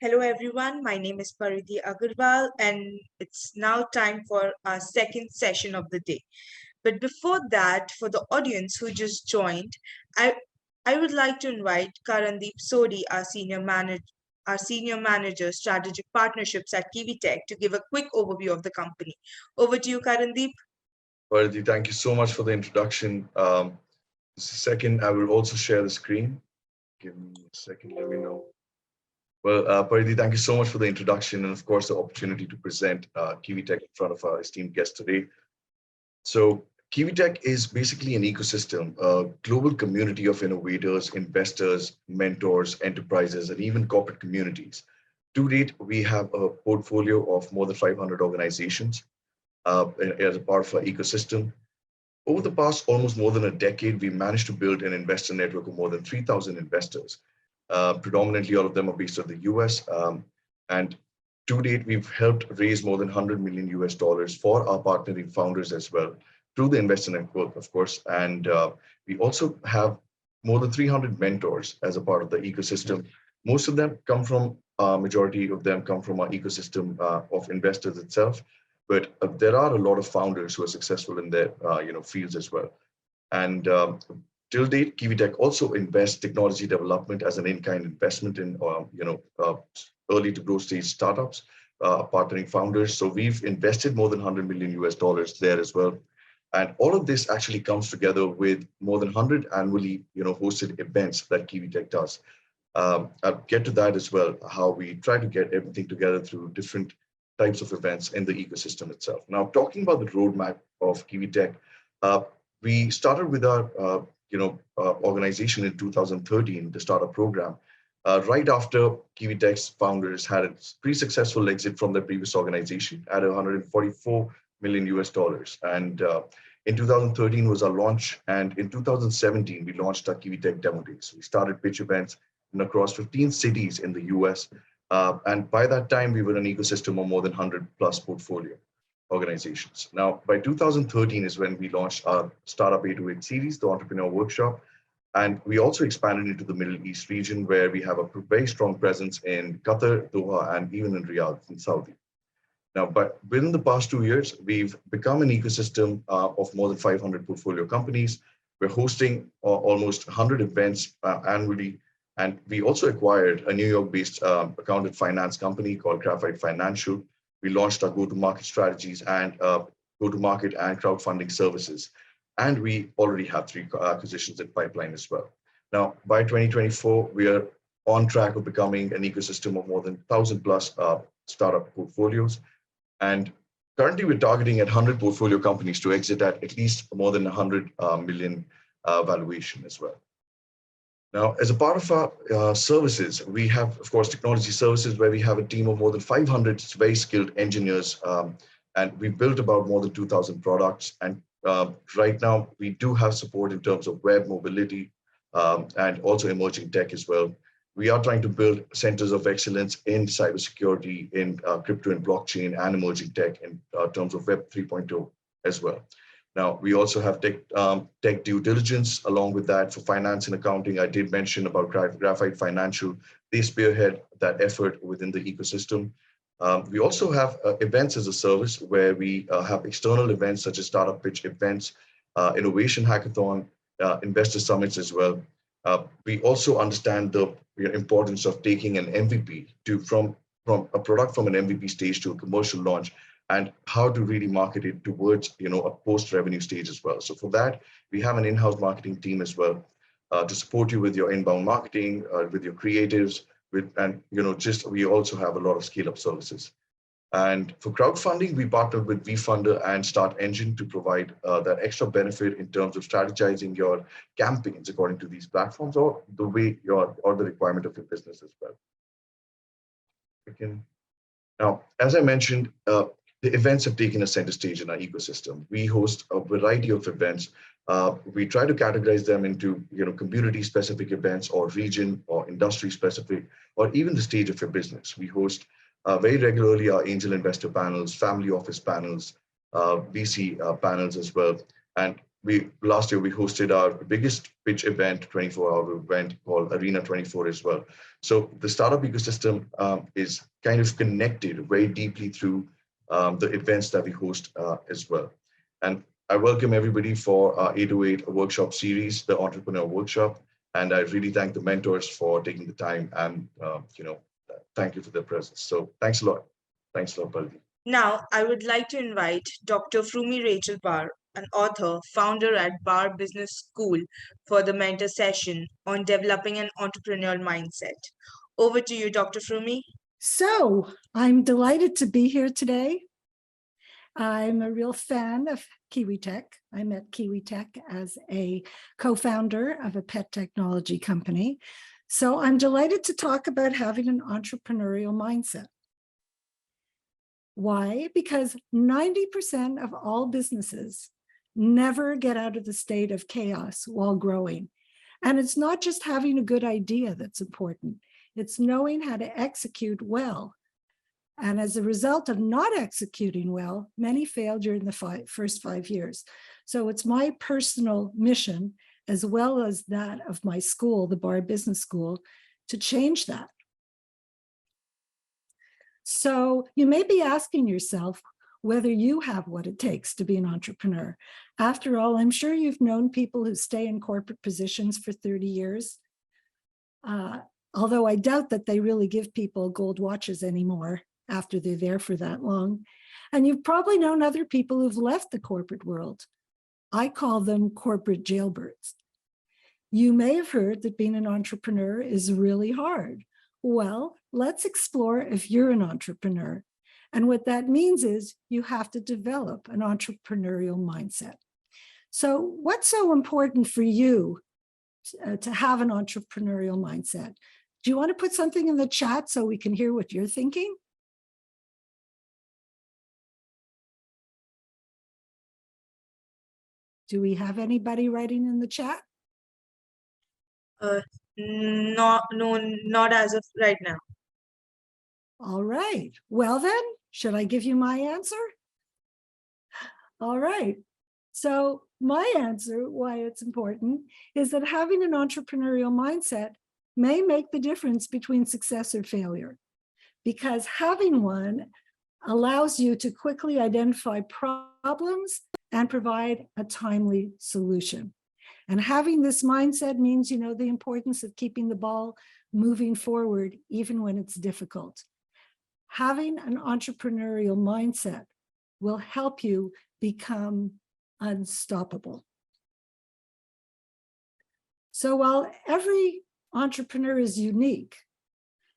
Hello everyone, my name is Paridhi Agarwal and it's now time for our second session of the day. But before that, for the audience who just joined, I, I would like to invite Karandeep Sodi, our senior manager, strategic partnerships at Kiwi Tech, to give a quick overview of the company. Over to you, Karandeep. Vaidhi, thank you so much for the introduction. Second, I will also share the screen. Give me a second, let me know. Well, Paridhi, thank you so much for the introduction and, of course, the opportunity to present Kiwi Tech in front of our esteemed guest today. So, Kiwi Tech is basically an ecosystem, a global community of innovators, investors, mentors, enterprises, and even corporate communities. To date, we have a portfolio of more than 500 organizations as a part of our ecosystem. Over the past almost more than a decade, we managed to build an investor network of more than 3,000 investors. Predominantly, all of them are based in the US. And to date, we've helped raise more than 100 million US dollars for our partnering founders as well through the investor network, of course. And we also have more than 300 mentors as a part of the ecosystem. Most of them come from, majority of them come from our ecosystem of investors itself. But there are a lot of founders who are successful in their fields as well. And till date, Kiwi Tech also invests technology development as an in-kind investment in early to growth stage startups, partnering founders. So we've invested more than 100 million US dollars there as well. And all of this actually comes together with more than 100 annually hosted events that Kiwi Tech does. I'll get to that as well, how we try to get everything together through different types of events in the ecosystem itself. Now, talking about the roadmap of Kiwi Tech, we started with our organization in 2013, the startup program. Right after Kiwi Tech's founders had a pretty successful exit from their previous organization at 144 million US dollars. And in 2013 was our launch. And in 2017, we launched our Kiwi Tech Demo Days. We started pitch events in across 15 cities in the US. And by that time, we were an ecosystem of more than 100 plus portfolio organizations. Now, by 2013 is when we launched our Startup 808 series, the Entrepreneurial Workshop. And we also expanded into the Middle East region, where we have a very strong presence in Qatar, Doha, and even in Riyadh in Saudi. Now, but within the past 2 years, we've become an ecosystem of more than 500 portfolio companies. We're hosting almost 100 events annually. And we also acquired a New York-based accountant finance company called Graphite Financial. We launched our go-to-market strategies and go-to-market and crowdfunding services. And we already have 3 acquisitions in pipeline as well. Now, by 2024, we are on track of becoming an ecosystem of more than 1,000 plus startup portfolios. And currently, we're targeting at 100 portfolio companies to exit at least more than 100 million valuation as well. Now, as a part of our services, we have, of course, technology services where we have a team of more than 500 very skilled engineers. And we built about more than 2,000 products. And right now, we do have support in terms of web mobility and also emerging tech as well. We are trying to build centers of excellence in cybersecurity, in crypto and blockchain, and emerging tech in terms of Web 3.0 as well. Now, we also have tech due diligence along with that for finance and accounting. I did mention about Graphite Financial. They spearhead that effort within the ecosystem. We also have events as a service where we have external events such as startup pitch events, innovation hackathon, investor summits as well. We also understand the importance of taking an MVP from a product from an MVP stage to a commercial launch, and how to really market it towards a post-revenue stage as well. So for that, we have an in-house marketing team as well to support you with your inbound marketing, with your creatives, we also have a lot of scale-up services. And for crowdfunding, we partnered with vFunder and Start Engine to provide that extra benefit in terms of strategizing your campaigns according to these platforms or the way or the requirement of your business as well. Now, as I mentioned, the events have taken a center stage in our ecosystem. We host a variety of events. We try to categorize them into community-specific events or region or industry-specific, or even the stage of your business. We host very regularly our angel investor panels, family office panels, VC panels as well. And last year we hosted our biggest pitch event, 24-hour event called Arena 24 as well. So the startup ecosystem is kind of connected very deeply through the events that we host as well. And I welcome everybody for our 808 workshop series, the Entrepreneur Workshop. And I really thank the mentors for taking the time and, thank you for their presence. So thanks a lot. Thanks a lot, Baldi. Now, I would like to invite Dr. Frumi Rachel Barr, an author, founder at Barr Business School, for the mentor session on developing an entrepreneurial mindset. Over to you, Dr. Frumi. So I'm delighted to be here today. I'm a real fan of Kiwi Tech. I met Kiwi Tech as a co-founder of a pet technology company. So I'm delighted to talk about having an entrepreneurial mindset. Why? Because 90% of all businesses never get out of the state of chaos while growing. And it's not just having a good idea that's important. It's knowing how to execute well. And as a result of not executing well, many fail during the first 5 years. So it's my personal mission, as well as that of my school, the Barr Business School, to change that. So you may be asking yourself whether you have what it takes to be an entrepreneur. After all, I'm sure you've known people who stay in corporate positions for 30 years. Although I doubt that they really give people gold watches anymore after they're there for that long. And you've probably known other people who've left the corporate world. I call them corporate jailbirds. You may have heard that being an entrepreneur is really hard. Well, let's explore if you're an entrepreneur. And what that means is you have to develop an entrepreneurial mindset. So what's so important for you to have an entrepreneurial mindset? Do you want to put something in the chat so we can hear what you're thinking? Do we have anybody writing in the chat? No, not as of right now. All right. Well then, should I give you my answer? All right. So my answer, why it's important, is that having an entrepreneurial mindset may make the difference between success or failure, because having one allows you to quickly identify problems and provide a timely solution. And having this mindset means you know the importance of keeping the ball moving forward, even when it's difficult. Having an entrepreneurial mindset will help you become unstoppable. So while every entrepreneur is unique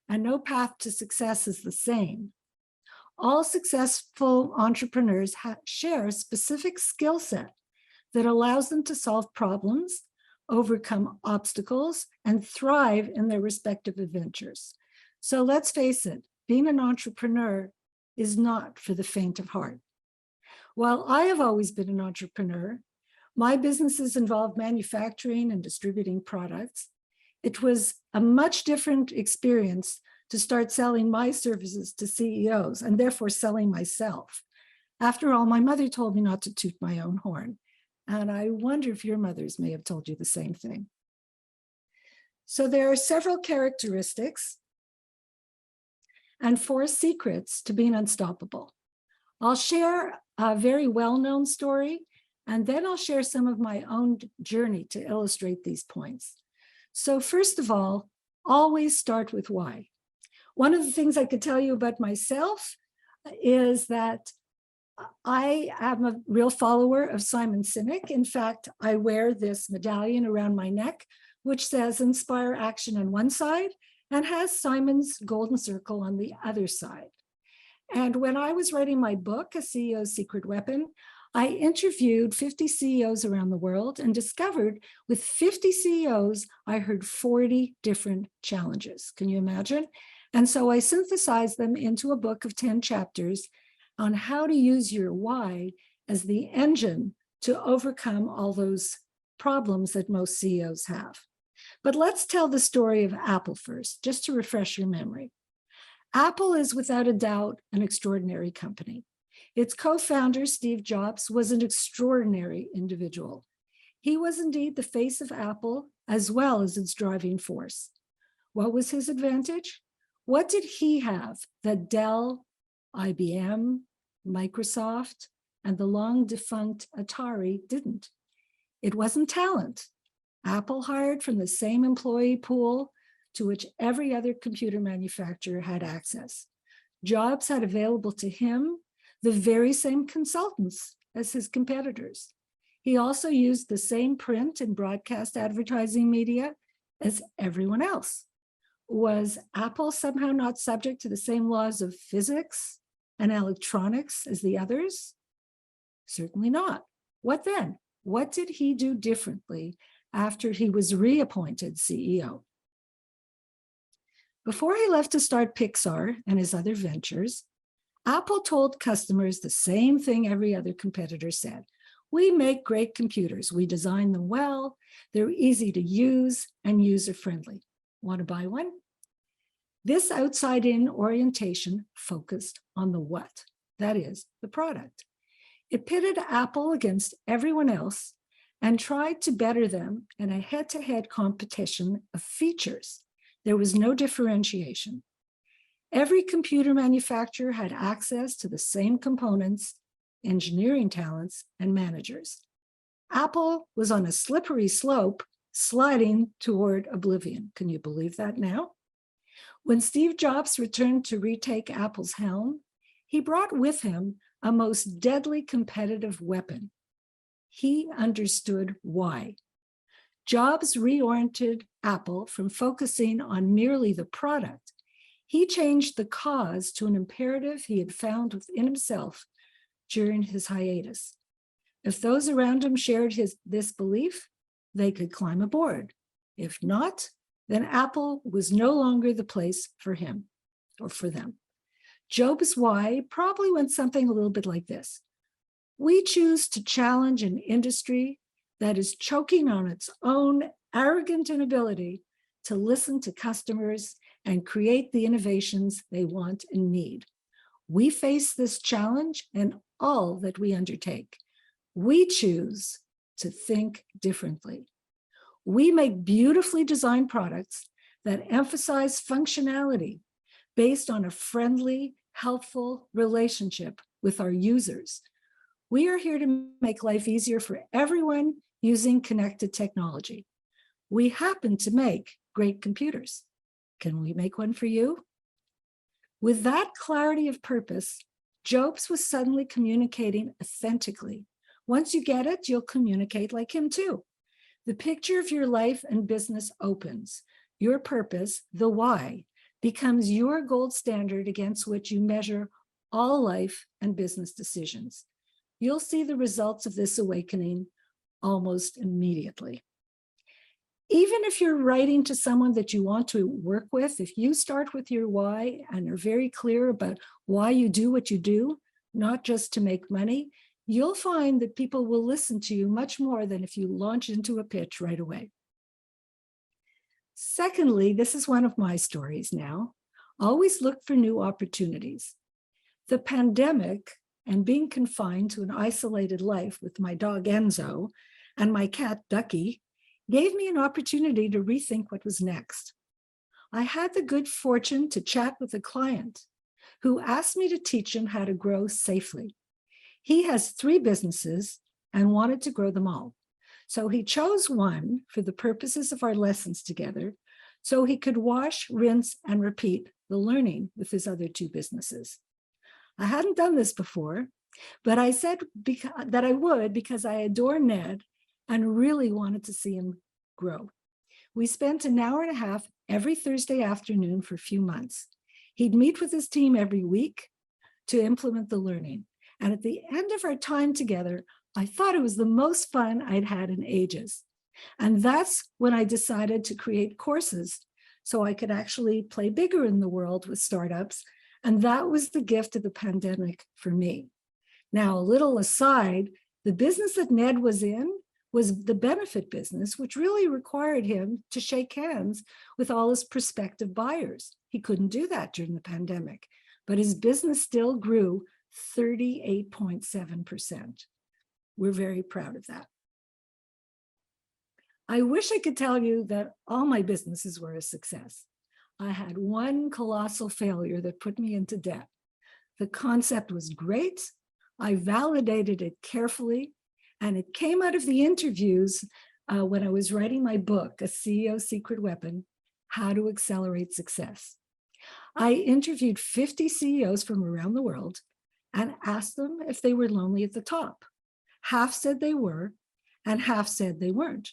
and no path to success is the same, all successful entrepreneurs share a specific skill set that allows them to solve problems, overcome obstacles, and thrive in their respective adventures. So let's face it, being an entrepreneur is not for the faint of heart. While I have always been an entrepreneur, my businesses involved manufacturing and distributing products. It was a much different experience to start selling my services to CEOs and therefore selling myself. After all, my mother told me not to toot my own horn. And I wonder if your mothers may have told you the same thing. So there are several characteristics and 4 secrets to being unstoppable. I'll share a very well-known story, and then I'll share some of my own journey to illustrate these points. So first of all, always start with why. One of the things I could tell you about myself is that I am a real follower of Simon Sinek. In fact, I wear this medallion around my neck, which says inspire action on one side and has Simon's golden circle on the other side. And when I was writing my book, A CEO's Secret Weapon, I interviewed 50 CEOs around the world and discovered with 50 CEOs, I heard 40 different challenges. Can you imagine? And so I synthesized them into a book of 10 chapters on how to use your why as the engine to overcome all those problems that most CEOs have. But let's tell the story of Apple first, just to refresh your memory. Apple is without a doubt an extraordinary company. Its co-founder, Steve Jobs, was an extraordinary individual. He was indeed the face of Apple as well as its driving force. What was his advantage? What did he have that Dell, IBM, Microsoft, and the long defunct Atari didn't? It wasn't talent. Apple hired from the same employee pool to which every other computer manufacturer had access. Jobs had available to him the very same consultants as his competitors. He also used the same print and broadcast advertising media as everyone else. Was Apple somehow not subject to the same laws of physics and electronics as the others? Certainly not. What then? What did he do differently after he was reappointed CEO? Before he left to start Pixar and his other ventures, Apple told customers the same thing every other competitor said. We make great computers. We design them well. They're easy to use and user-friendly. Want to buy one? This outside-in orientation focused on the what, that is, the product. It pitted Apple against everyone else and tried to better them in a head-to-head competition of features. There was no differentiation. Every computer manufacturer had access to the same components, engineering talents, and managers. Apple was on a slippery slope, sliding toward oblivion. Can you believe that now? When Steve Jobs returned to retake Apple's helm, he brought with him a most deadly competitive weapon. He understood why. Jobs reoriented Apple from focusing on merely the product. He changed the cause to an imperative he had found within himself during his hiatus. If those around him shared this belief, they could climb aboard. If not, then Apple was no longer the place for him or for them. Job's why probably went something a little bit like this. We choose to challenge an industry that is choking on its own arrogant inability to listen to customers and create the innovations they want and need. We face this challenge in all that we undertake. We choose to think differently. We make beautifully designed products that emphasize functionality based on a friendly, helpful relationship with our users. We are here to make life easier for everyone using connected technology. We happen to make great computers. Can we make one for you? With that clarity of purpose, Jobs was suddenly communicating authentically. Once you get it, you'll communicate like him too. The picture of your life and business opens. Your purpose, the why, becomes your gold standard against which you measure all life and business decisions. You'll see the results of this awakening almost immediately. Even if you're writing to someone that you want to work with, if you start with your why and are very clear about why you do what you do, not just to make money, you'll find that people will listen to you much more than if you launch into a pitch right away. Secondly, this is one of my stories now. Always look for new opportunities. The pandemic and being confined to an isolated life with my dog Enzo and my cat Ducky gave me an opportunity to rethink what was next. I had the good fortune to chat with a client who asked me to teach him how to grow safely. He has 3 businesses and wanted to grow them all. So he chose one for the purposes of our lessons together, so he could wash, rinse, and repeat the learning with his other 2 businesses. I hadn't done this before, but I said that I would because I adore Ned and really wanted to see him grow. We spent an hour and a half every Thursday afternoon for a few months. He'd meet with his team every week to implement the learning. And at the end of our time together, I thought it was the most fun I'd had in ages. And that's when I decided to create courses so I could actually play bigger in the world with startups. And that was the gift of the pandemic for me. Now, a little aside, the business that Ned was in was the benefit business, which really required him to shake hands with all his prospective buyers. He couldn't do that during the pandemic, but his business still grew 38.7%. We're very proud of that. I wish I could tell you that all my businesses were a success. I had one colossal failure that put me into debt. The concept was great. I validated it carefully, and it came out of the interviews when I was writing my book, A CEO Secret Weapon, How to Accelerate Success. I interviewed 50 CEOs from around the world and asked them if they were lonely at the top. Half said they were, and half said they weren't.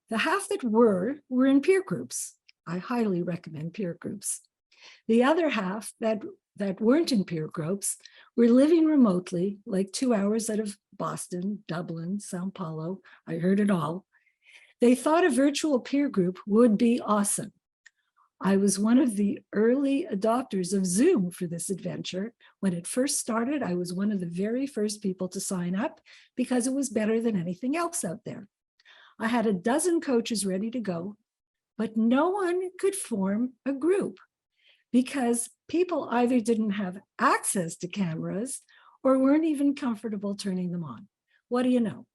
The half that were in peer groups. I highly recommend peer groups. The other half that weren't in peer groups were living remotely, like 2 hours out of Boston, Dublin, Sao Paulo. I heard it all. They thought a virtual peer group would be awesome. I was one of the early adopters of Zoom for this adventure. When it first started, I was one of the very first people to sign up because it was better than anything else out there. I had a dozen coaches ready to go, but no one could form a group because people either didn't have access to cameras or weren't even comfortable turning them on. What do you know?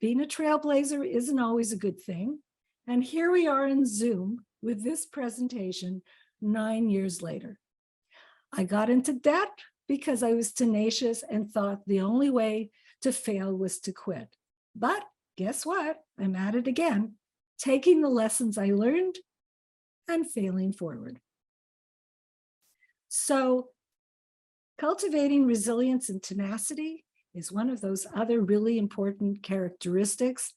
Being a trailblazer isn't always a good thing. And here we are in Zoom with this presentation 9 years later. I got into debt because I was tenacious and thought the only way to fail was to quit. But guess what? I'm at it again, taking the lessons I learned and failing forward. So cultivating resilience and tenacity is one of those other really important characteristics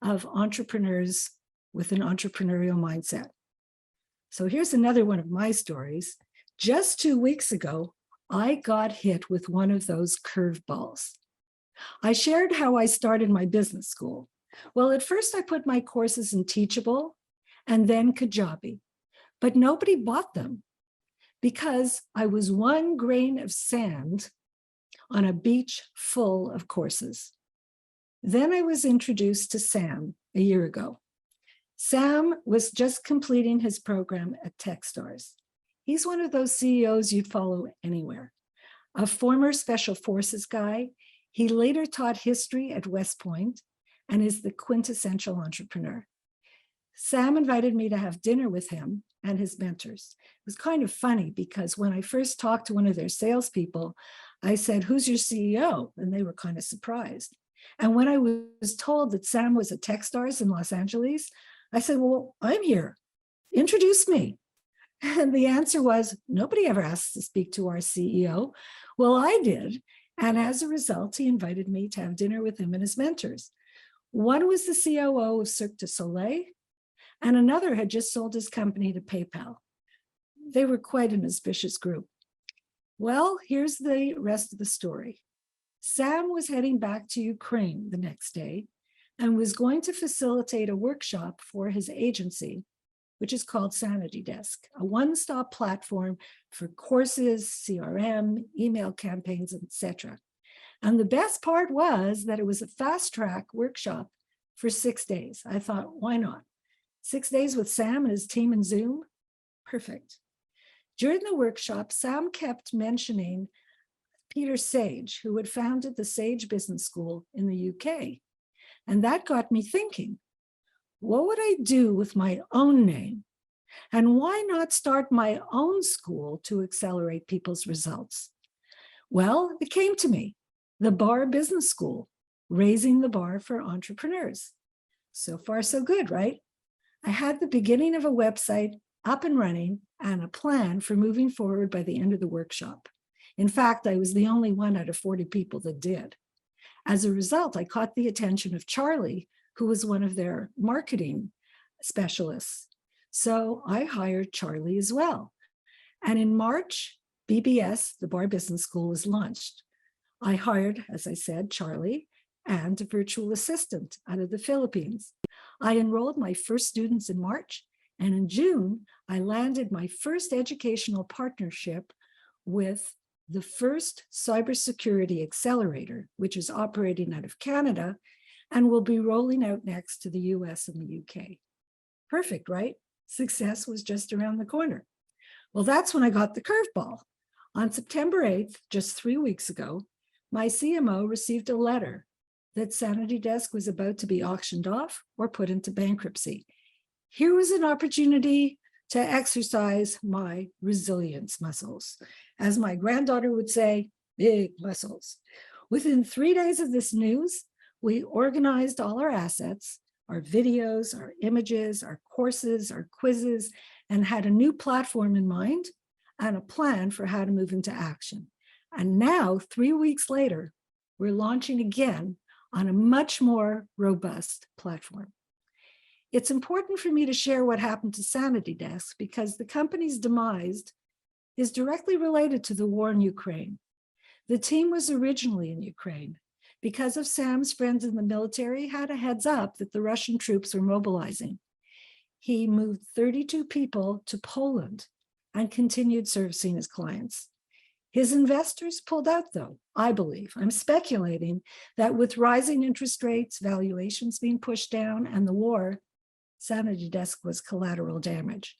of entrepreneurs with an entrepreneurial mindset. So here's another one of my stories. Just 2 weeks ago, I got hit with one of those curveballs. I shared how I started my business school. Well, at first I put my courses in Teachable and then Kajabi, but nobody bought them because I was one grain of sand on a beach full of courses. Then I was introduced to Sam a year ago. Sam was just completing his program at Techstars. He's one of those CEOs you'd follow anywhere. A former Special Forces guy, he later taught history at West Point and is the quintessential entrepreneur. Sam invited me to have dinner with him and his mentors. It was kind of funny because when I first talked to one of their salespeople, I said, "Who's your CEO?" And they were kind of surprised. And when I was told that Sam was at Techstars in Los Angeles, I said, "Well, I'm here. Introduce me." And the answer was, "Nobody ever asks to speak to our CEO." Well, I did. And as a result, he invited me to have dinner with him and his mentors. One was the COO of Cirque du Soleil, and another had just sold his company to PayPal. They were quite an auspicious group. Well, here's the rest of the story. Sam was heading back to Ukraine the next day and was going to facilitate a workshop for his agency, which is called Sanity Desk, a one-stop platform for courses, CRM, email campaigns, etc. And the best part was that it was a fast-track workshop for 6 days. I thought, why not? 6 days with Sam and his team in Zoom? Perfect. During the workshop, Sam kept mentioning Peter Sage, who had founded the Sage Business School in the UK. And that got me thinking, what would I do with my own name? And why not start my own school to accelerate people's results? Well, it came to me, the Bar Business School, raising the bar for entrepreneurs. So far, so good, right? I had the beginning of a website up and running and a plan for moving forward by the end of the workshop. In fact, I was the only one out of 40 people that did. As a result, I caught the attention of Charlie, who was one of their marketing specialists. So I hired Charlie as well. And in March, BBS, the Bar Business School, was launched. I hired, as I said, Charlie and a virtual assistant out of the Philippines. I enrolled my first students in March, and in June, I landed my first educational partnership with the first cybersecurity accelerator, which is operating out of Canada and will be rolling out next to the US and the UK. Perfect, right? Success was just around the corner. Well, that's when I got the curveball. On September 8th, just 3 weeks ago, my CMO received a letter that Sanity Desk was about to be auctioned off or put into bankruptcy. Here was an opportunity to exercise my resilience muscles. As my granddaughter would say, big muscles. Within 3 days of this news, we organized all our assets, our videos, our images, our courses, our quizzes, and had a new platform in mind and a plan for how to move into action. And now, 3 weeks later, we're launching again on a much more robust platform. It's important for me to share what happened to Sanity Desk because the company's demise is directly related to the war in Ukraine. The team was originally in Ukraine. Because of Sam's friends in the military had a heads up that the Russian troops were mobilizing. He moved 32 people to Poland and continued servicing his clients. His investors pulled out, though, I believe. I'm speculating that with rising interest rates, valuations being pushed down, and the war, Sanity Desk was collateral damage.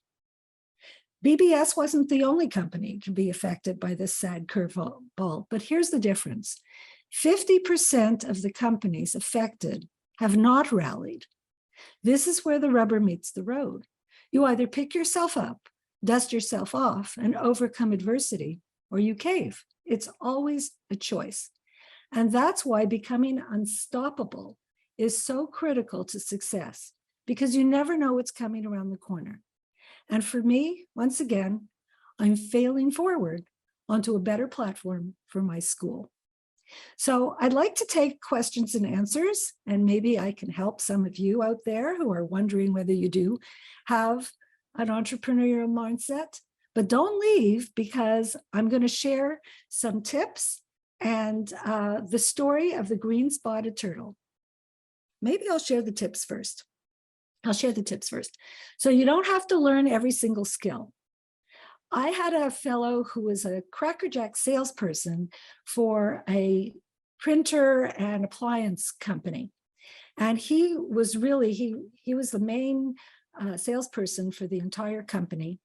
BBS wasn't the only company to be affected by this sad curveball, but here's the difference. 50% of the companies affected have not rallied. This is where the rubber meets the road. You either pick yourself up, dust yourself off, and overcome adversity, or you cave. It's always a choice. And that's why becoming unstoppable is so critical to success, because you never know what's coming around the corner. And for me, once again, I'm failing forward onto a better platform for my school. So I'd like to take questions and answers, and maybe I can help some of you out there who are wondering whether you do have an entrepreneurial mindset. But don't leave, because I'm going to share some tips and the story of the green spotted turtle. Maybe I'll share the tips first. So you don't have to learn every single skill. I had a fellow who was a crackerjack salesperson for a printer and appliance company. And he was really, he was the main salesperson for the entire company.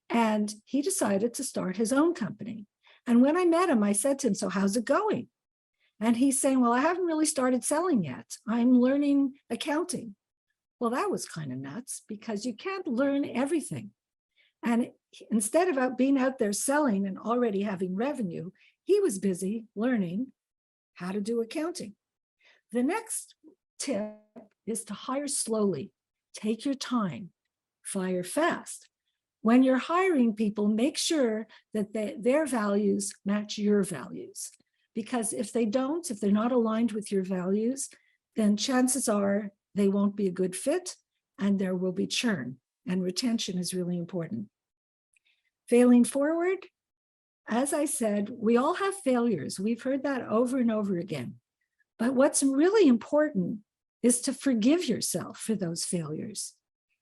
And he decided to start his own company. And when I met him, I said to him, so how's it going? And he's saying, well, I haven't really started selling yet. I'm learning accounting. Well, that was kind of nuts, because you can't learn everything. And instead of being out there selling and already having revenue, he was busy learning how to do accounting. The next tip is to hire slowly. Take your time, fire fast. When you're hiring people, make sure that their values match your values. Because if they don't, if they're not aligned with your values, then chances are they won't be a good fit and there will be churn. And retention is really important. Failing forward, as I said, we all have failures. We've heard that over and over again. But what's really important is to forgive yourself for those failures.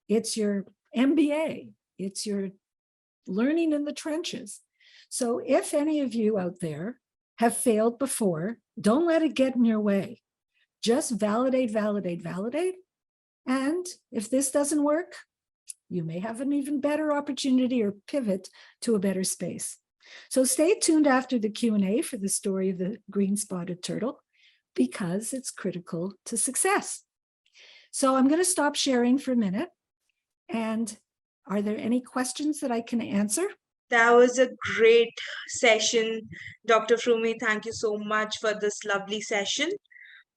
It's your MBA. It's your learning in the trenches. So if any of you out there have failed before, don't let it get in your way. Just validate, validate, validate. And if this doesn't work, you may have an even better opportunity or pivot to a better space. So stay tuned after the Q&A for the story of the green spotted turtle, because it's critical to success. So I'm going to stop sharing for a minute. And are there any questions that I can answer? That was a great session, Dr. Frumi. Thank you so much for this lovely session.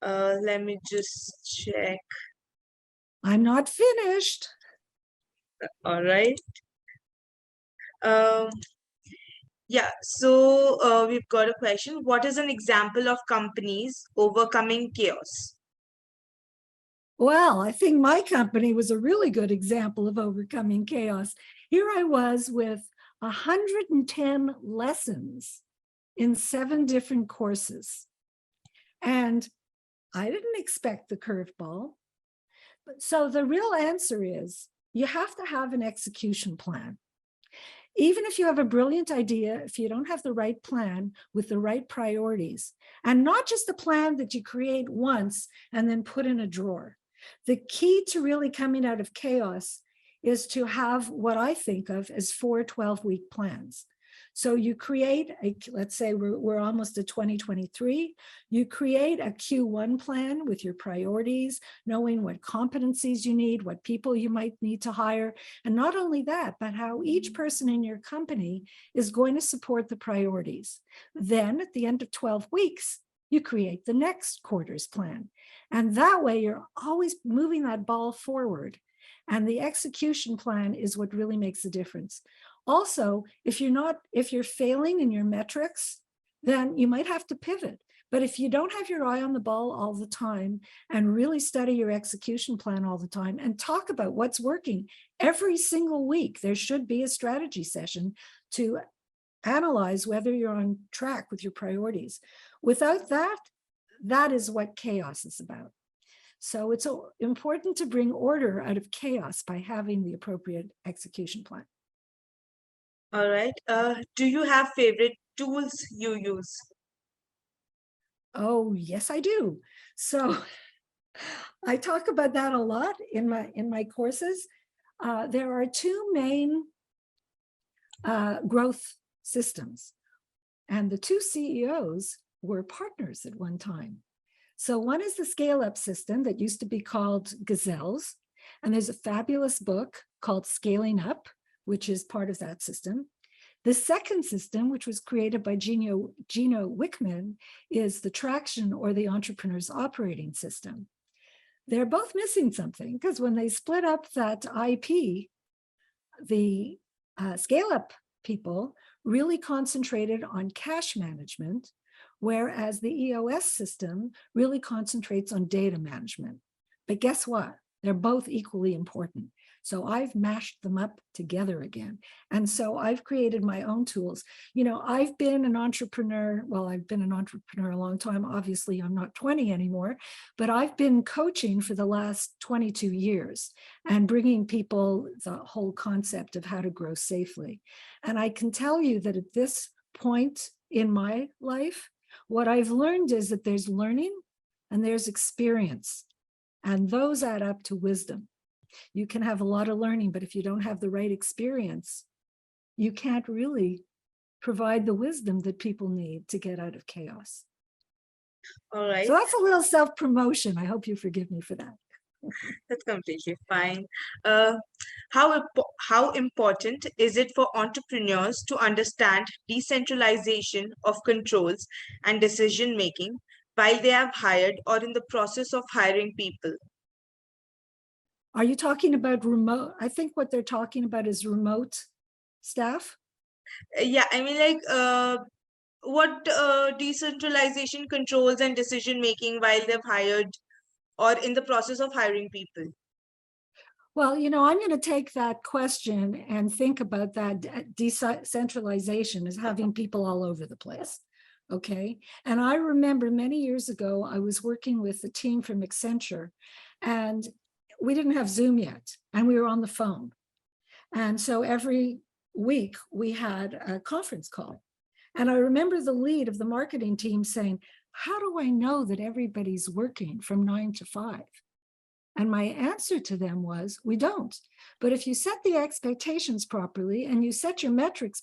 Let me just check. I'm not finished. All right. Yeah, so we've got a question. What is an example of companies overcoming chaos? Well, I think my company was a really good example of overcoming chaos. Here I was with 110 lessons in 7 different courses. And I didn't expect the curveball. So the real answer is you have to have an execution plan. Even if you have a brilliant idea, if you don't have the right plan with the right priorities, and not just a plan that you create once and then put in a drawer. The key to really coming out of chaos is to have what I think of as 4 12-week plans. So you create let's say we're almost at 2023, you create a Q1 plan with your priorities, knowing what competencies you need, what people you might need to hire, and not only that, but how each person in your company is going to support the priorities. Then at the end of 12 weeks, you create the next quarter's plan. And that way you're always moving that ball forward. And the execution plan is what really makes a difference. Also, if you're failing in your metrics, then you might have to pivot. But if you don't have your eye on the ball all the time and really study your execution plan all the time and talk about what's working every single week, there should be a strategy session to analyze whether you're on track with your priorities. Without that, that is what chaos is about. So it's important to bring order out of chaos by having the appropriate execution plan. All right. Do you have favorite tools you use? Oh, yes, I do. So I talk about that a lot in my courses. There are two main growth systems, and the two CEOs were partners at one time. So one is the scale-up system that used to be called Gazelles, and there's a fabulous book called Scaling Up, which is part of that system. The second system, which was created by Gino Wickman, is the Traction or the Entrepreneur's Operating System. They're both missing something, because when they split up that IP, the scale-up people really concentrated on cash management, whereas the EOS system really concentrates on data management. But guess what? They're both equally important. So I've mashed them up together again. And so I've created my own tools. You know, I've been an entrepreneur. Well, I've been an entrepreneur a long time. Obviously, I'm not 20 anymore, but I've been coaching for the last 22 years and bringing people the whole concept of how to grow safely. And I can tell you that at this point in my life, what I've learned is that there's learning and there's experience, and those add up to wisdom. You can have a lot of learning, but if you don't have the right experience, you can't really provide the wisdom that people need to get out of chaos. All right. So that's a little self-promotion. I hope you forgive me for that. That's completely fine. How important is it for entrepreneurs to understand decentralization of controls and decision making while they have hired or in the process of hiring people? Are you talking about remote? I think what they're talking about is remote staff. Yeah, I mean, like, what decentralization controls and decision making while they've hired or in the process of hiring people? Well, you know, I'm going to take that question and think about that decentralization as having people all over the place. Okay. And I remember many years ago, I was working with a team from Accenture, and we didn't have Zoom yet, and we were on the phone. And so every week we had a conference call. And I remember the lead of the marketing team saying, how do I know that everybody's working from 9 to 5? And my answer to them was, we don't. But if you set the expectations properly and you set your metrics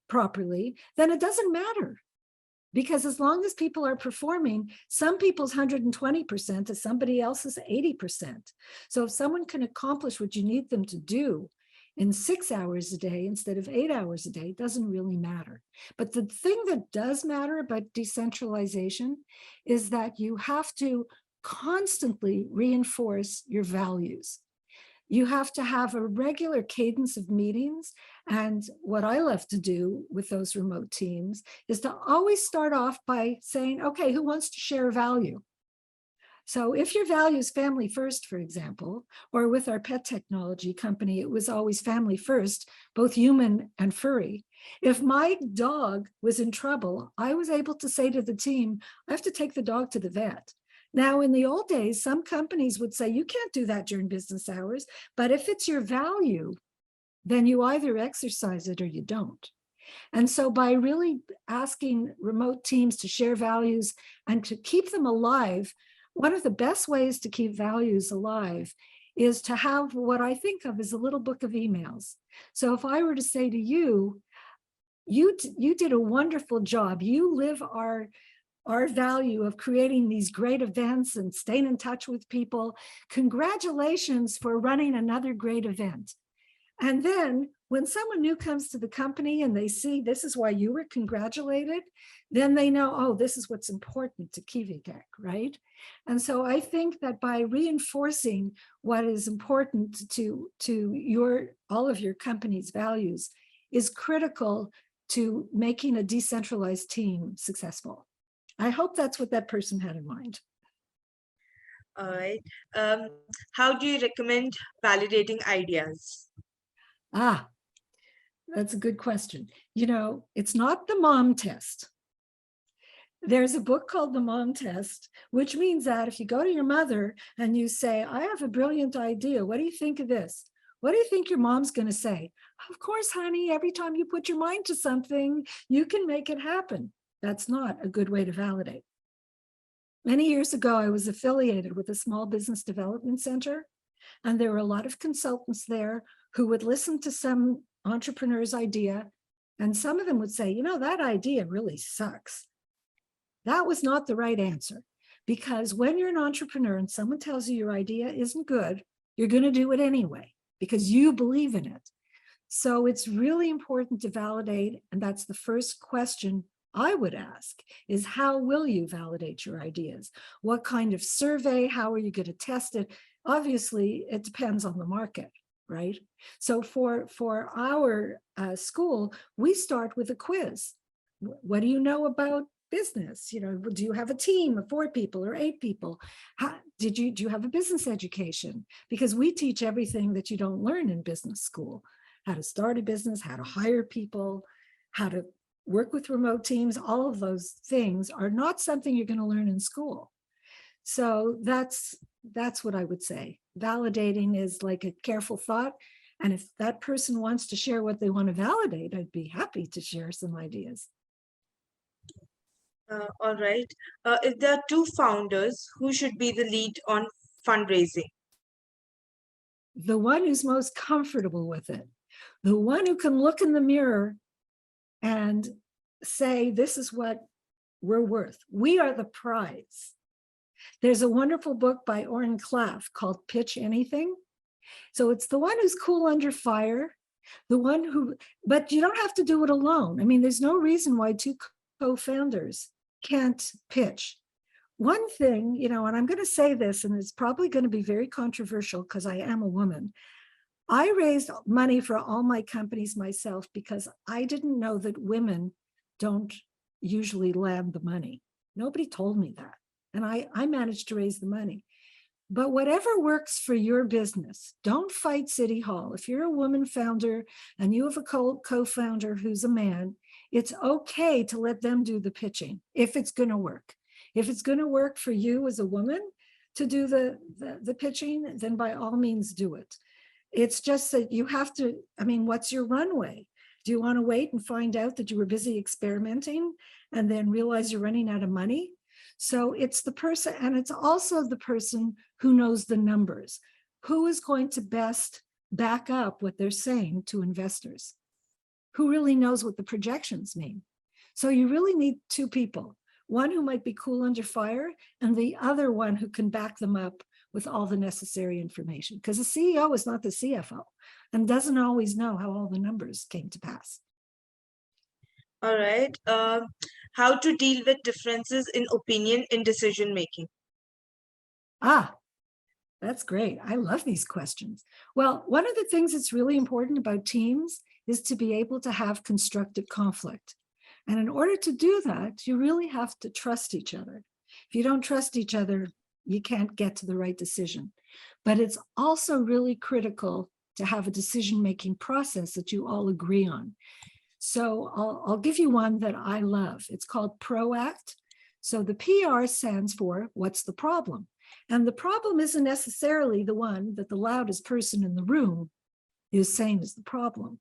properly, then it doesn't matter. Because as long as people are performing, some people's 120% is somebody else's 80%. So if someone can accomplish what you need them to do in 6 hours a day instead of 8 hours a day, it doesn't really matter. But the thing that does matter about decentralization is that you have to constantly reinforce your values. You have to have a regular cadence of meetings. And what I love to do with those remote teams is to always start off by saying, okay, who wants to share value? So if your value is family first, for example, or with our pet technology company, it was always family first, both human and furry. If my dog was in trouble, I was able to say to the team, I have to take the dog to the vet. Now, in the old days, some companies would say, you can't do that during business hours, but if it's your value, then you either exercise it or you don't. And so by really asking remote teams to share values and to keep them alive, one of the best ways to keep values alive is to have what I think of as a little book of emails. So if I were to say to you, you did a wonderful job. You live our value of creating these great events and staying in touch with people. Congratulations for running another great event. And then when someone new comes to the company and they see this is why you were congratulated, then they know, oh, this is what's important to Kivitek, right? And so I think that by reinforcing what is important to all of your company's values is critical to making a decentralized team successful. I hope that's what that person had in mind. All right. How do you recommend validating ideas? Ah, that's a good question. You know, it's not the mom test. There's a book called The Mom Test, which means that if you go to your mother and you say, I have a brilliant idea, what do you think of this? What do you think your mom's going to say? Of course, honey, every time you put your mind to something, you can make it happen. That's not a good way to validate. Many years ago, I was affiliated with a small business development center, and there were a lot of consultants there who would listen to some entrepreneur's idea, and some of them would say, you know, that idea really sucks. That was not the right answer, because when you're an entrepreneur and someone tells you your idea isn't good, you're going to do it anyway because you believe in it. So it's really important to validate, and that's the first question I would ask is, how will you validate your ideas? What kind of survey? How are you going to test it? Obviously, it depends on the market, right? So for our school, we start with a quiz. What do you know about business? You know, do you have a team of 4 people or 8 people? Do you have a business education? Because we teach everything that you don't learn in business school: how to start a business, how to hire people, how to work with remote teams. All of those things are not something you're going to learn in school. So that's what I would say. Validating is like a careful thought. And if that person wants to share what they want to validate, I'd be happy to share some ideas. All right. If there are 2 founders, who should be the lead on fundraising? The one who's most comfortable with it, the one who can look in the mirror and say, this is what we're worth. We are the prize. There's a wonderful book by Oren Klaff called Pitch Anything. So it's the one who's cool under fire, the one who, but you don't have to do it alone. I mean, there's no reason why 2 co-founders can't pitch. One thing, you know, and I'm going to say this, and it's probably going to be very controversial because I am a woman. I raised money for all my companies myself because I didn't know that women don't usually land the money. Nobody told me that. And I managed to raise the money. But whatever works for your business, don't fight City Hall. If you're a woman founder and you have a co-founder who's a man, it's okay to let them do the pitching if it's going to work. If it's going to work for you as a woman to do the pitching, then by all means do it. It's just that you have to, I mean, what's your runway? Do you want to wait and find out that you were busy experimenting and then realize you're running out of money? So it's the person, and it's also the person who knows the numbers, who is going to best back up what they're saying to investors, who really knows what the projections mean. So you really need 2 people, one who might be cool under fire and the other one who can back them up with all the necessary information, because the CEO is not the CFO and doesn't always know how all the numbers came to pass. All right. How to deal with differences in opinion in decision making? Ah, that's great. I love these questions. Well, one of the things that's really important about teams is to be able to have constructive conflict. And in order to do that, you really have to trust each other. If you don't trust each other, you can't get to the right decision. But it's also really critical to have a decision-making process that you all agree on. So I'll give you one that I love. It's called PROACT. So the PR stands for what's the problem? And the problem isn't necessarily the one that the loudest person in the room is saying is the problem.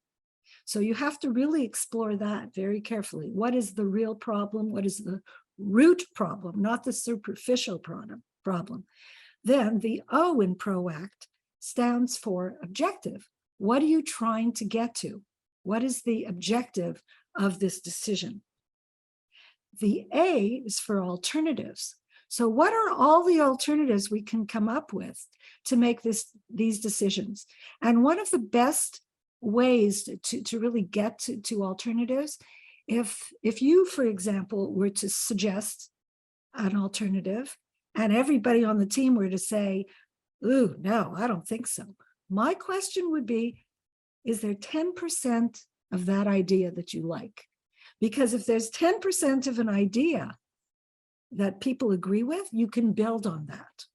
So you have to really explore that very carefully. What is the real problem? What is the root problem, not the superficial problem? Then the O in PROACT stands for objective. What are you trying to get to? What is the objective of this decision. The A is for alternatives. So what are all the alternatives we can come up with to make these decisions? And one of the best ways to really get to alternatives, if you, for example, were to suggest an alternative and everybody on the team were to say, ooh, no, I don't think so. My question would be, is there 10% of that idea that you like? Because if there's 10% of an idea that people agree with, you can build on that.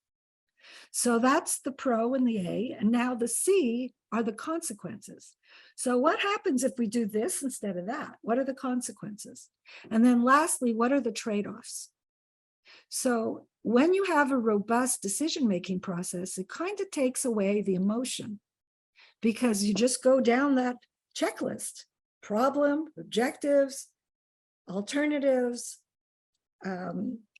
So that's the pro and the A. And now the C are the consequences. So what happens if we do this instead of that? What are the consequences? And then lastly, what are the trade-offs? So when you have a robust decision-making process, it kind of takes away the emotion because you just go down that checklist: problem, objectives, alternatives,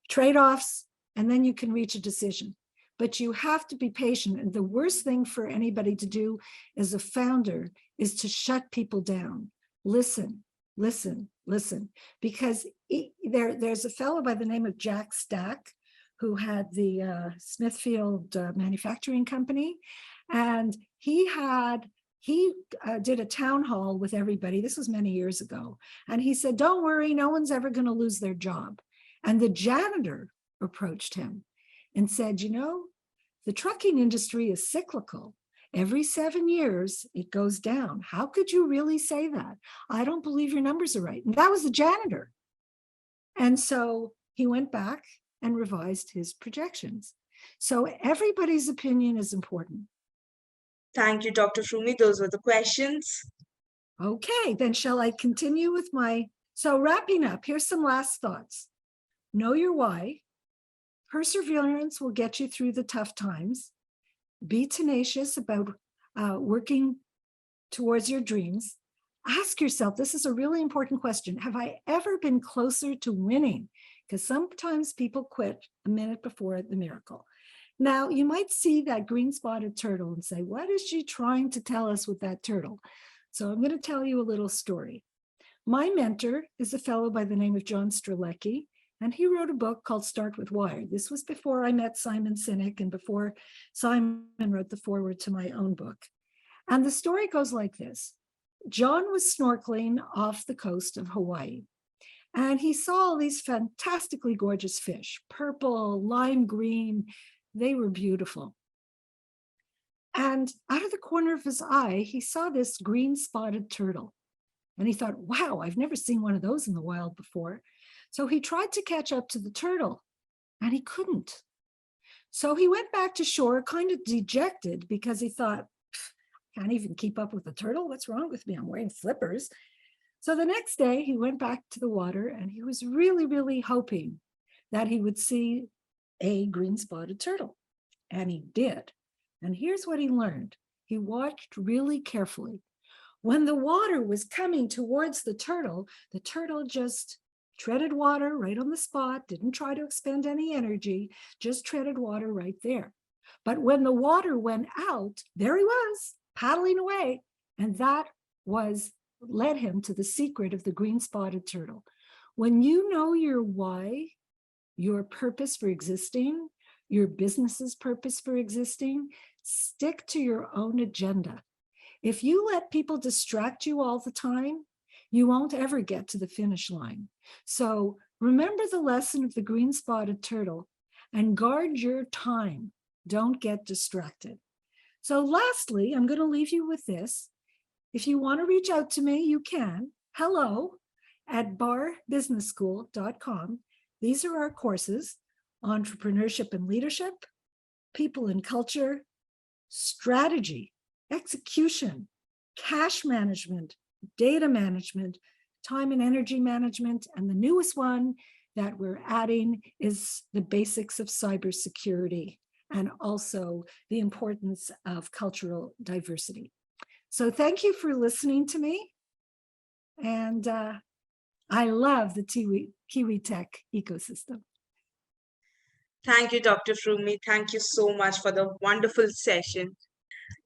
trade-offs, and then you can reach a decision. But you have to be patient. And the worst thing for anybody to do as a founder is to shut people down. Listen, listen, listen. Because there's a fellow by the name of Jack Stack who had the Smithfield Manufacturing Company. And he did a town hall with everybody. This was many years ago. And he said, don't worry, no one's ever going to lose their job. And the janitor approached him and said, you know, the trucking industry is cyclical. Every 7 years, it goes down. How could you really say that? I don't believe your numbers are right. And that was the janitor. And so he went back and revised his projections. So everybody's opinion is important. Thank you, Dr. Frumi. Those were the questions. Okay, then shall I continue with so wrapping up, here's some last thoughts. Know your why. Perseverance will get you through the tough times. Be tenacious about working towards your dreams. Ask yourself, this is a really important question, have I ever been closer to winning? Because sometimes people quit a minute before the miracle. Now, you might see that green-spotted turtle and say, what is she trying to tell us with that turtle? So I'm going to tell you a little story. My mentor is a fellow by the name of John Strzelecki, and he wrote a book called Start With Why. This was before I met Simon Sinek and before Simon wrote the foreword to my own book. And the story goes like this. John was snorkeling off the coast of Hawaii, and he saw all these fantastically gorgeous fish, purple, lime green. They were beautiful. And out of the corner of his eye, he saw this green-spotted turtle. And he thought, wow, I've never seen one of those in the wild before. So he tried to catch up to the turtle, and he couldn't. So he went back to shore, kind of dejected, because he thought, can't even keep up with the turtle. What's wrong with me? I'm wearing flippers. So the next day, he went back to the water, and he was really, really hoping that he would see a green-spotted turtle. And he did. And here's what he learned. He watched really carefully. When the water was coming towards the turtle just treaded water right on the spot, didn't try to expend any energy, just treaded water right there. But when the water went out, there he was, paddling away. And that led him to the secret of the green-spotted turtle. When you know your why, your purpose for existing, your business's purpose for existing, stick to your own agenda. If you let people distract you all the time, you won't ever get to the finish line. So remember the lesson of the green-spotted turtle and guard your time. Don't get distracted. So lastly, I'm going to leave you with this. If you want to reach out to me, you can. hello@barbusinessschool.com. These are our courses: entrepreneurship and leadership, people and culture, strategy, execution, cash management, data management, time and energy management, and the newest one that we're adding is the basics of cybersecurity and also the importance of cultural diversity. So thank you for listening to me. And I love the Kiwi Tech ecosystem. Thank you, Dr. Frumi. Thank you so much for the wonderful session.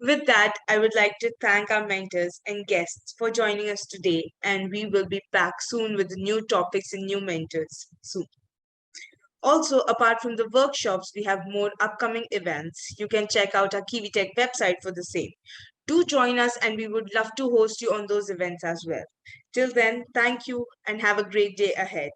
With that, I would like to thank our mentors and guests for joining us today, and we will be back soon with new topics and new mentors soon. Also, apart from the workshops, we have more upcoming events. You can check out our Kiwi Tech website for the same. Do join us, and we would love to host you on those events as well. Till then, thank you and have a great day ahead.